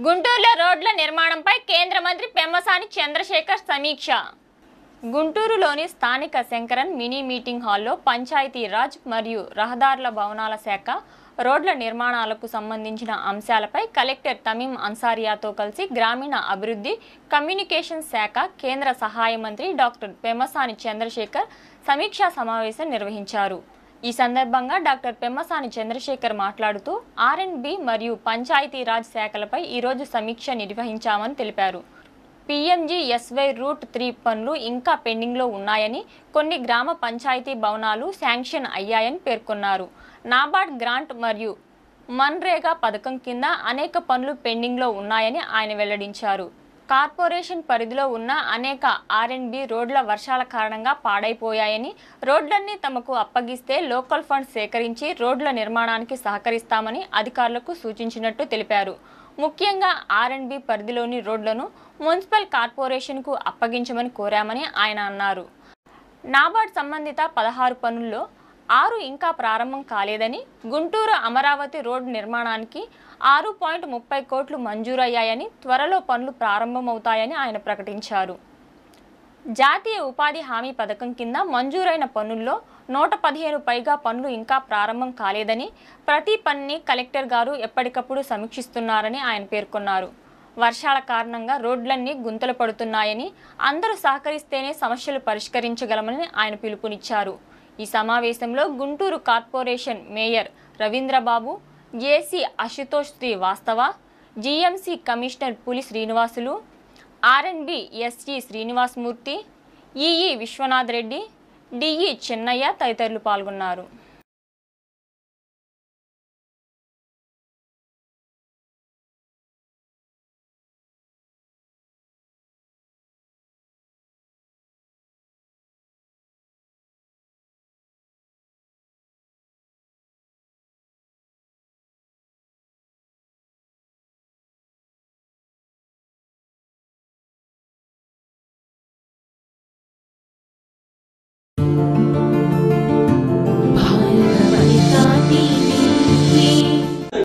గుంటూరులో రోడ్ల నిర్మాణంపై కేంద్ర మంత్రి పెమ్మసాని చంద్రశేఖర్ సమీక్ష. గుంటూరులోని స్థానిక శంకరన్ మినీ మీటింగ్ హాల్లో పంచాయతీ రాజ్ మరియు రహదారుల భవనాల శాఖ రోడ్ల నిర్మాణాలకు సంబంధించిన అంశాలపై కలెక్టర్ తమీం అన్సారియాతో కలిసి గ్రామీణ అభివృద్ధి కమ్యూనికేషన్ శాఖ కేంద్ర సహాయ మంత్రి డాక్టర్ పెమ్మసాని చంద్రశేఖర్ సమీక్షా సమావేశం నిర్వహించారు. ఈ సందర్భంగా డాక్టర్ పెమ్మసాని చంద్రశేఖర్ మాట్లాడుతూ ఆర్ఎండ్బి మరియు పంచాయతీరాజ్ శాఖలపై ఈరోజు సమీక్ష నిర్వహించామని తెలిపారు. PMGSY రూట్ 3 పనులు ఇంకా పెండింగ్లో ఉన్నాయని, కొన్ని గ్రామ పంచాయతీ భవనాలు శాంక్షన్ అయ్యాయని పేర్కొన్నారు. నాబార్డ్ గ్రాంట్ మరియు మన్రేగా పథకం కింద అనేక పనులు పెండింగ్లో ఉన్నాయని ఆయన వెల్లడించారు. కార్పొరేషన్ పరిధిలో ఉన్న అనేక ఆర్ఎండ్బి రోడ్ల వర్షాల కారణంగా పాడైపోయాయని, రోడ్లన్నీ తమకు అప్పగిస్తే లోకల్ ఫండ్ సేకరించి రోడ్ల నిర్మాణానికి సహకరిస్తామని అధికారులకు సూచించినట్టు తెలిపారు. ముఖ్యంగా ఆర్ఎండ్బి పరిధిలోని రోడ్లను మున్సిపల్ కార్పొరేషన్కు అప్పగించమని కోరామని ఆయన అన్నారు. నాబార్డ్ సంబంధిత 16 పనుల్లో 6 ఇంకా ప్రారంభం కాలేదని, గుంటూరు అమరావతి రోడ్డు నిర్మాణానికి 6.30 కోట్లు మంజూరయ్యాయని, త్వరలో పనులు ప్రారంభమవుతాయని ఆయన ప్రకటించారు. జాతీయ ఉపాధి హామీ పథకం కింద మంజూరైన పనుల్లో 115 పైగా పనులు ఇంకా ప్రారంభం కాలేదని, ప్రతి పనిని కలెక్టర్ గారు ఎప్పటికప్పుడు సమీక్షిస్తున్నారని ఆయన పేర్కొన్నారు. వర్షాల కారణంగా రోడ్లన్నీ గుంతలు పడుతున్నాయని, అందరూ సహకరిస్తేనే సమస్యలు పరిష్కరించగలమని ఆయన పిలుపునిచ్చారు. ఈ సమావేశంలో Guntur corporation mayor Ravindrababu, JC Ashutosh Srivastava, GMC commissioner Puli Srinivasulu, R and B SE Srinivasamurthy, EE Vishwanath Reddy, DE Chinnayya తదితరులు పాల్గొన్నారు.